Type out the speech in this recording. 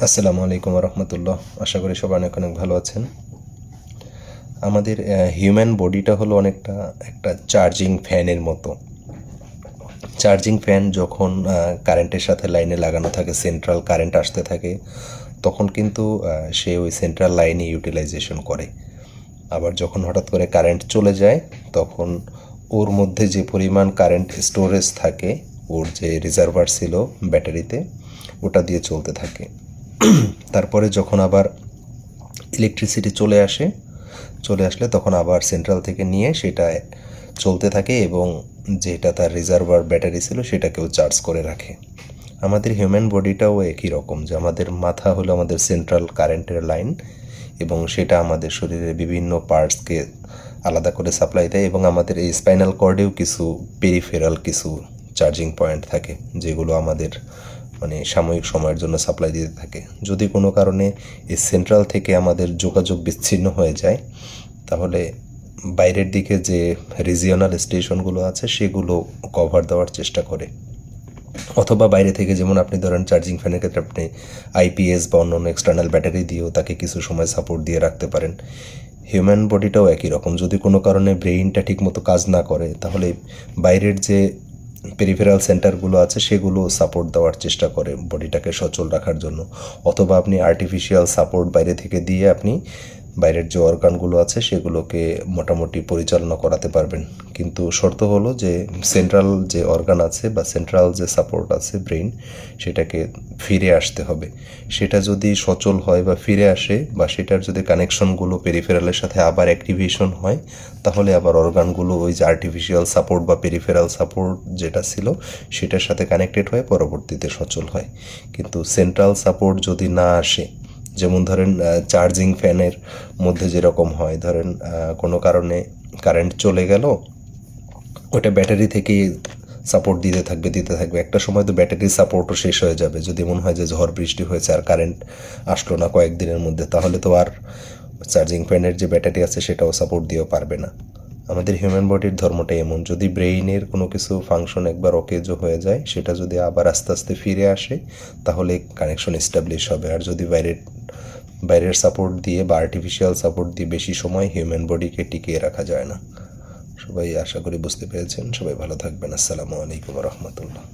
আসসালামু আলাইকুম রহমতুল্লাহ। আশা করি সবাই অনেক অনেক ভালো আছেন। আমাদের হিউম্যান বডিটা হলো অনেকটা একটা চার্জিং ফ্যানের মতো। চার্জিং ফ্যান যখন কারেন্টের সাথে লাইনে লাগানো থাকে, সেন্ট্রাল কারেন্ট আসতে থাকে, তখন কিন্তু সে ওই সেন্ট্রাল লাইনে ইউটিলাইজেশন করে। আবার যখন হঠাৎ করে কারেন্ট চলে যায়, তখন ওর মধ্যে যে পরিমাণ কারেন্ট স্টোরেজ থাকে, ওর যে রিজার্ভার ছিল ব্যাটারিতে, ওটা দিয়ে চলতে থাকে। তারপরে যখন আবার ইলেকট্রিসিটি চলে আসলে তখন আবার সেন্ট্রাল থেকে নিয়ে সেটা চলতে থাকে এবং যেটা তার রিজার্ভার ব্যাটারি ছিল সেটাকেও চার্জ করে রাখে। আমাদের হিউম্যান বডিটাও একই রকম, যে আমাদের মাথা হলো আমাদের সেন্ট্রাল কারেন্টের লাইন এবং সেটা আমাদের শরীরের বিভিন্ন পার্টসকে আলাদা করে সাপ্লাই দেয় এবং আমাদের এই স্পাইনাল কর্ডেও কিছু পেরিফেরাল কিছু চার্জিং পয়েন্ট থাকে, যেগুলো আমাদের সাময়িক সময়ের জন্য সাপ্লাই দিতে থাকে। যদি কোনো কারণে এই সেন্ট্রাল থেকে আমাদের যোগাযোগ বিচ্ছিন্ন হয়ে যায়, তাহলে বাইরের দিকে যে রিজিওনাল স্টেশনগুলো আছে সেগুলো কভার দেওয়ার চেষ্টা করে। অথবা বাইরে থেকে, যেমন আপনি ধরেন চার্জিং ফ্যানের ক্ষেত্রে আপনি আইপিএস বা অন্য এক্সটার্নাল ব্যাটারি দিয়েও তাকে কিছু সময় সাপোর্ট দিয়ে রাখতে পারেন। হিউম্যান বডিটাও একই রকম। যদি কোনো কারণে ব্রেইনটা ঠিকমতো কাজ না করে, তাহলে বাইরের যে পেরিফেরাল সেন্টারগুলো আছে সেগুলো সাপোর্ট দেওয়ার চেষ্টা করে বডিটাকে সচল রাখার জন্য। অথবা আপনি আর্টিফিশিয়াল সাপোর্ট বাইরে থেকে দিয়ে আপনি বাইরের যে অর্গানগুলো আছে সেগুলোকে মোটামুটি পরিচালনা করাতে পারবেন। কিন্তু শর্ত হলো যে সেন্ট্রাল যে অর্গান আছে বা সেন্ট্রাল যে সাপোর্ট আছে ব্রেইন, সেটাকে ফিরে আসতে হবে। সেটা যদি সচল হয় বা ফিরে আসে, বা সেটার যদি কানেকশনগুলো পেরিফেরালের সাথে আবার অ্যাক্টিভেশন হয়, তাহলে আবার অর্গানগুলো ওই যে আর্টিফিশিয়াল সাপোর্ট বা পেরিফেরাল সাপোর্ট যেটা ছিল সেটার সাথে কানেক্টেড হয়ে পরবর্তীতে সচল হয়। কিন্তু সেন্ট্রাল সাপোর্ট যদি না আসে, যেমন ধরেন চার্জিং ফ্যানের মধ্যে যেরকম হয়, ধরেন কোনো কারণে কারেন্ট চলে গেল, ওটা ব্যাটারি থেকেই সাপোর্ট দিতে থাকবে। একটা সময় তো ব্যাটারির সাপোর্টও শেষ হয়ে যাবে। যদি মনে হয় যে ঝড় বৃষ্টি হয়েছে আর কারেন্ট আসলো না কয়েকদিনের মধ্যে, তাহলে তো আর চার্জিং ফ্যানের যে ব্যাটারি আছে সেটাও সাপোর্ট দিয়েও পারবে না। আমাদের হিউম্যান বডির ধর্মটাই এমন, যদি ব্রেইনের কোনো কিছু ফাংশন একবার অকেজো হয়ে যায়, সেটা যদি আবার আস্তে আস্তে ফিরে আসে, তাহলে কানেকশন এস্টাবলিশ হবে। আর যদি বাইরের সাপোর্ট দিয়ে বা আর্টিফিশিয়াল সাপোর্ট দিয়ে বেশি সময় হিউম্যান বডিকে টিকিয়ে রাখা যায় না। সবাই আশা করি বুঝতে পেরেছেন। সবাই ভালো থাকবেন। আসসালামু আলাইকুম রহমতুল্লাহ।